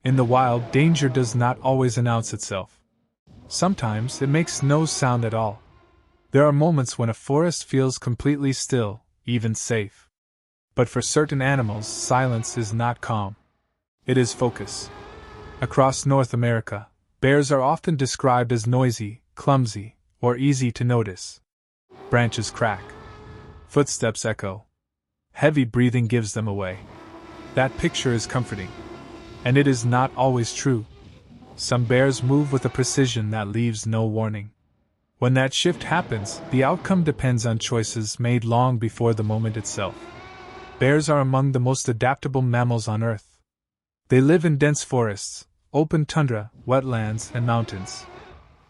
In the wild, danger does not always announce itself. Sometimes it makes no sound at all. There are moments when a forest feels completely still, even safe. But for certain animals, silence is not calm. It is focus. Across North America, bears are often described as noisy, clumsy, or easy to notice. Branches crack. Footsteps echo. Heavy breathing gives them away. That picture is comforting. And it is not always true. Some bears move with a precision that leaves no warning. When that shift happens, the outcome depends on choices made long before the moment itself. Bears are among the most adaptable mammals on Earth. They live in dense forests, open tundra, wetlands, and mountains.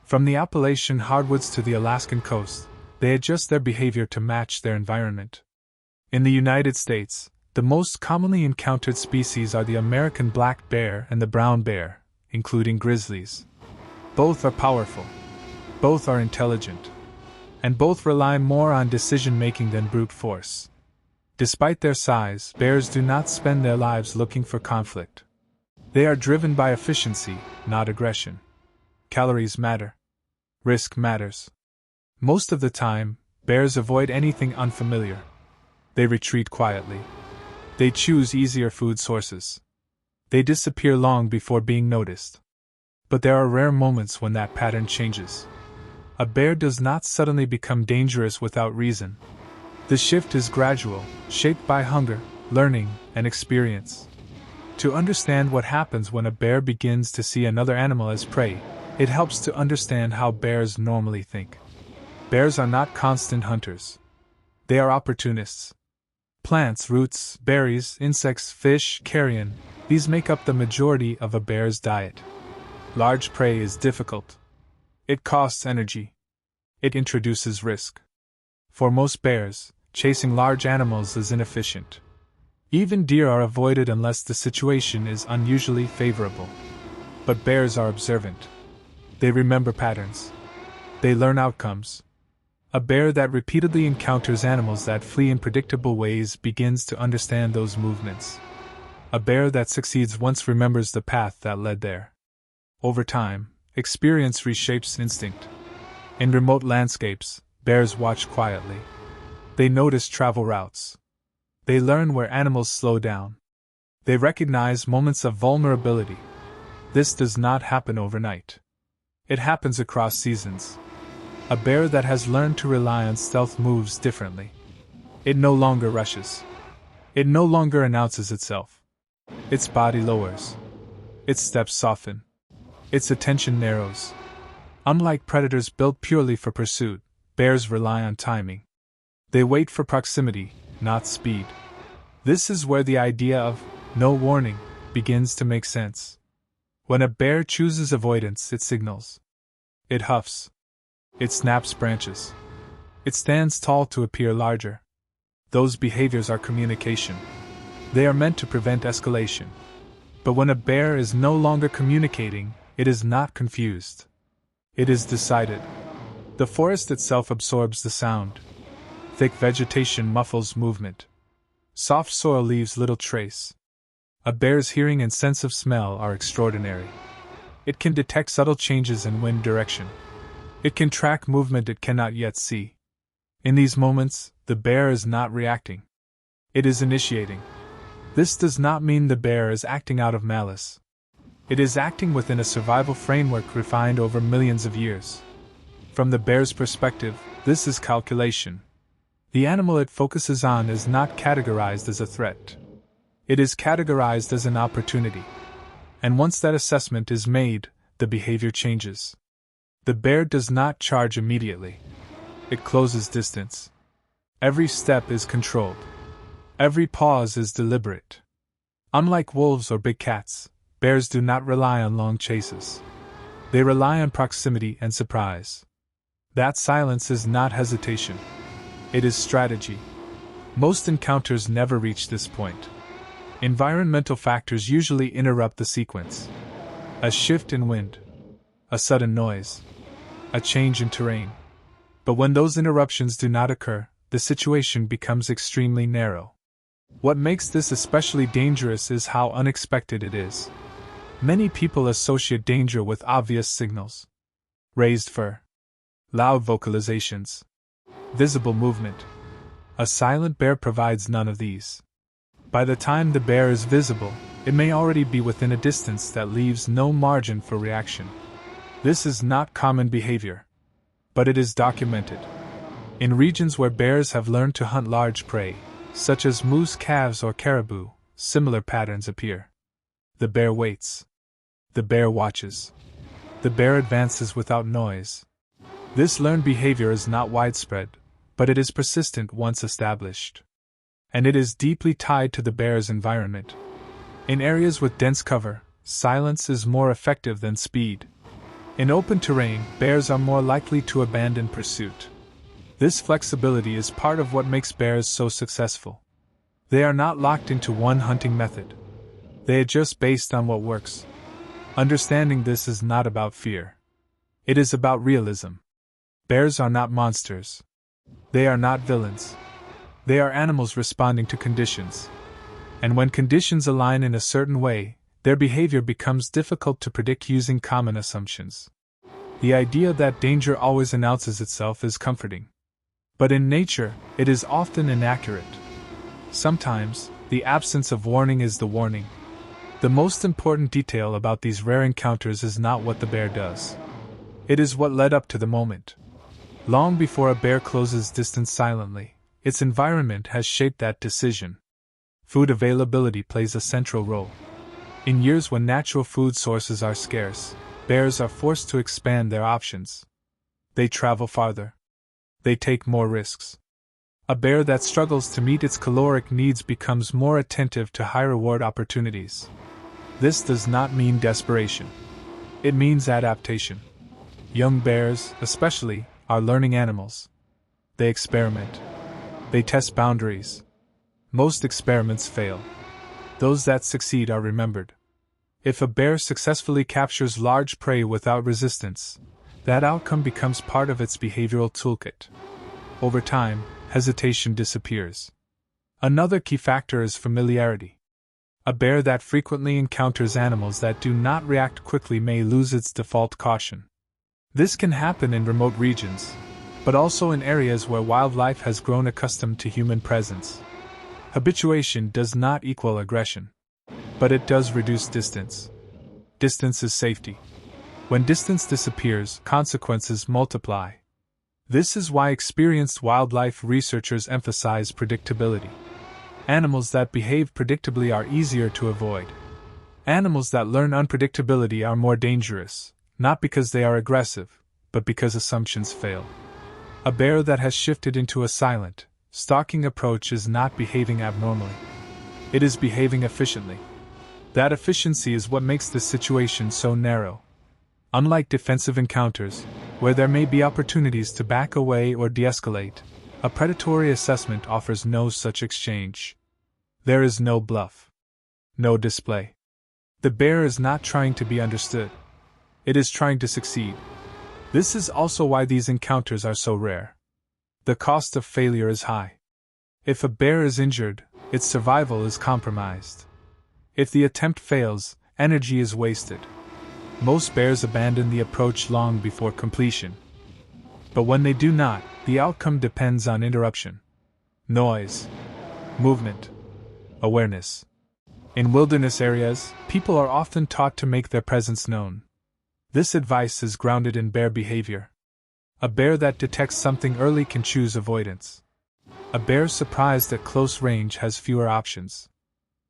From the Appalachian hardwoods to the Alaskan coast, they adjust their behavior to match their environment. In the United States, the most commonly encountered species are the American black bear and the brown bear, including grizzlies. Both are powerful. Both are intelligent. And both rely more on decision-making than brute force. Despite their size, bears do not spend their lives looking for conflict. They are driven by efficiency, not aggression. Calories matter. Risk matters. Most of the time, bears avoid anything unfamiliar. They retreat quietly. They choose easier food sources. They disappear long before being noticed. But there are rare moments when that pattern changes. A bear does not suddenly become dangerous without reason. The shift is gradual, shaped by hunger, learning, and experience. To understand what happens when a bear begins to see another animal as prey, it helps to understand how bears normally think. Bears are not constant hunters. They are opportunists. Plants, roots, berries, insects, fish, carrion, these make up the majority of a bear's diet. Large prey is difficult. It costs energy. It introduces risk. For most bears, chasing large animals is inefficient. Even deer are avoided unless the situation is unusually favorable. But bears are observant. They remember patterns. They learn outcomes. A bear that repeatedly encounters animals that flee in predictable ways begins to understand those movements. A bear that succeeds once remembers the path that led there. Over time, experience reshapes instinct. In remote landscapes, bears watch quietly. They notice travel routes. They learn where animals slow down. They recognize moments of vulnerability. This does not happen overnight. It happens across seasons. A bear that has learned to rely on stealth moves differently. It no longer rushes. It no longer announces itself. Its body lowers. Its steps soften. Its attention narrows. Unlike predators built purely for pursuit, bears rely on timing. They wait for proximity, not speed. This is where the idea of no warning begins to make sense. When a bear chooses avoidance, it signals. It huffs. It snaps branches. It stands tall to appear larger. Those behaviors are communication. They are meant to prevent escalation. But when a bear is no longer communicating, it is not confused. It is decided. The forest itself absorbs the sound. Thick vegetation muffles movement. Soft soil leaves little trace. A bear's hearing and sense of smell are extraordinary. It can detect subtle changes in wind direction. It can track movement it cannot yet see. In these moments, the bear is not reacting. It is initiating. This does not mean the bear is acting out of malice. It is acting within a survival framework refined over millions of years. From the bear's perspective, this is calculation. The animal it focuses on is not categorized as a threat. It is categorized as an opportunity. And once that assessment is made, the behavior changes. The bear does not charge immediately. It closes distance. Every step is controlled. Every pause is deliberate. Unlike wolves or big cats, bears do not rely on long chases. They rely on proximity and surprise. That silence is not hesitation. It is strategy. Most encounters never reach this point. Environmental factors usually interrupt the sequence. A shift in wind. A sudden noise. A change in terrain. But when those interruptions do not occur, the situation becomes extremely narrow. What makes this especially dangerous is how unexpected it is. Many people associate danger with obvious signals: raised fur, loud vocalizations, visible movement. A silent bear provides none of these. By the time the bear is visible, it may already be within a distance that leaves no margin for reaction. This is not common behavior, but it is documented. In regions where bears have learned to hunt large prey, such as moose calves or caribou, similar patterns appear. The bear waits. The bear watches. The bear advances without noise. This learned behavior is not widespread, but it is persistent once established. And it is deeply tied to the bear's environment. In areas with dense cover, silence is more effective than speed. In open terrain, bears are more likely to abandon pursuit. This flexibility is part of what makes bears so successful. They are not locked into one hunting method. They adjust based on what works. Understanding this is not about fear. It is about realism. Bears are not monsters. They are not villains. They are animals responding to conditions. And when conditions align in a certain way, their behavior becomes difficult to predict using common assumptions. The idea that danger always announces itself is comforting. But in nature, it is often inaccurate. Sometimes, the absence of warning is the warning. The most important detail about these rare encounters is not what the bear does. It is what led up to the moment. Long before a bear closes distance silently, its environment has shaped that decision. Food availability plays a central role. In years when natural food sources are scarce, bears are forced to expand their options. They travel farther. They take more risks. A bear that struggles to meet its caloric needs becomes more attentive to high-reward opportunities. This does not mean desperation. It means adaptation. Young bears, especially, are learning animals. They experiment. They test boundaries. Most experiments fail. Those that succeed are remembered. If a bear successfully captures large prey without resistance, that outcome becomes part of its behavioral toolkit. Over time, hesitation disappears. Another key factor is familiarity. A bear that frequently encounters animals that do not react quickly may lose its default caution. This can happen in remote regions, but also in areas where wildlife has grown accustomed to human presence. Habituation does not equal aggression, but it does reduce distance. Distance is safety. When distance disappears, consequences multiply. This is why experienced wildlife researchers emphasize predictability. Animals that behave predictably are easier to avoid. Animals that learn unpredictability are more dangerous, not because they are aggressive, but because assumptions fail. A bear that has shifted into a silent, stalking approach is not behaving abnormally. It is behaving efficiently. That efficiency is what makes this situation so narrow. Unlike defensive encounters, where there may be opportunities to back away or de-escalate, a predatory assessment offers no such exchange. There is no bluff. No display. The bear is not trying to be understood. It is trying to succeed. This is also why these encounters are so rare. The cost of failure is high. If a bear is injured, its survival is compromised. If the attempt fails, energy is wasted. Most bears abandon the approach long before completion. But when they do not, the outcome depends on interruption, noise, movement, awareness. In wilderness areas, people are often taught to make their presence known. This advice is grounded in bear behavior. A bear that detects something early can choose avoidance. A bear surprised at close range has fewer options.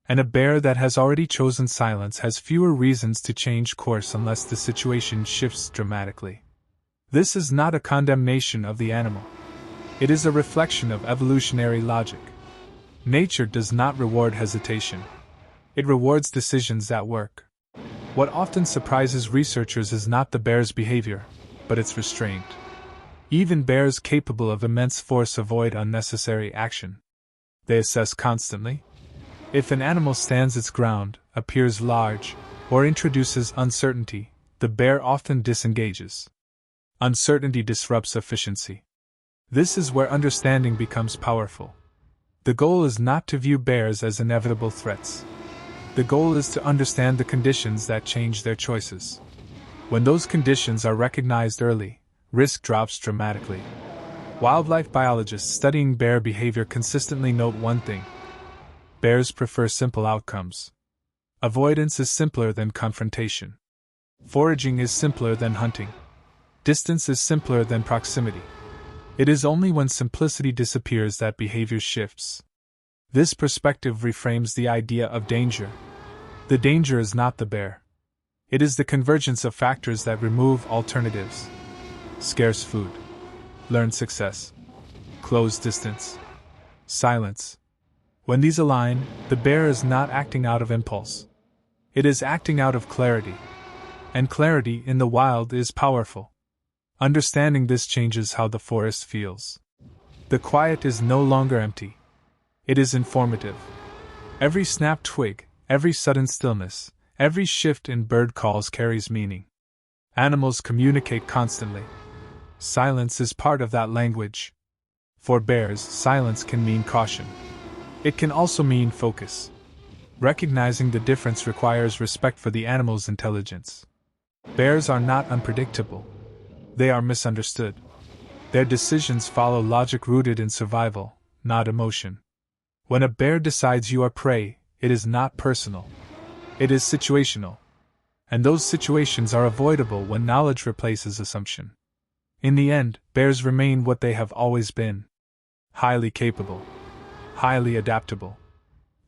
And a bear that has already chosen silence has fewer reasons to change course unless the situation shifts dramatically. This is not a condemnation of the animal. It is a reflection of evolutionary logic. Nature does not reward hesitation. It rewards decisions that work. What often surprises researchers is not the bear's behavior, but its restraint. Even bears capable of immense force avoid unnecessary action. They assess constantly. If an animal stands its ground, appears large, or introduces uncertainty, the bear often disengages. Uncertainty disrupts efficiency. This is where understanding becomes powerful. The goal is not to view bears as inevitable threats. The goal is to understand the conditions that change their choices. When those conditions are recognized early, risk drops dramatically. Wildlife biologists studying bear behavior consistently note one thing: bears prefer simple outcomes. Avoidance is simpler than confrontation. Foraging is simpler than hunting. Distance is simpler than proximity. It is only when simplicity disappears that behavior shifts. This perspective reframes the idea of danger. The danger is not the bear. It is the convergence of factors that remove alternatives. Scarce food, learned success, close distance, silence. When these align, the bear is not acting out of impulse. It is acting out of clarity. And clarity in the wild is powerful. Understanding this changes how the forest feels. The quiet is no longer empty. It is informative. Every snapped twig, every sudden stillness, every shift in bird calls carries meaning. Animals communicate constantly. Silence is part of that language. For bears, silence can mean caution. It can also mean focus. Recognizing the difference requires respect for the animal's intelligence. Bears are not unpredictable. They are misunderstood. Their decisions follow logic rooted in survival, not emotion. When a bear decides you are prey, it is not personal. It is situational. And those situations are avoidable when knowledge replaces assumption. In the end, bears remain what they have always been: highly capable, highly adaptable,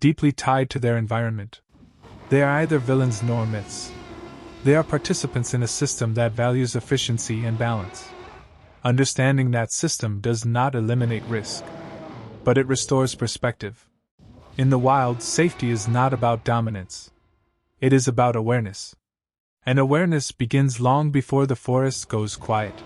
deeply tied to their environment. They are neither villains nor myths. They are participants in a system that values efficiency and balance. Understanding that system does not eliminate risk, but it restores perspective. In the wild, safety is not about dominance. It is about awareness. And awareness begins long before the forest goes quiet.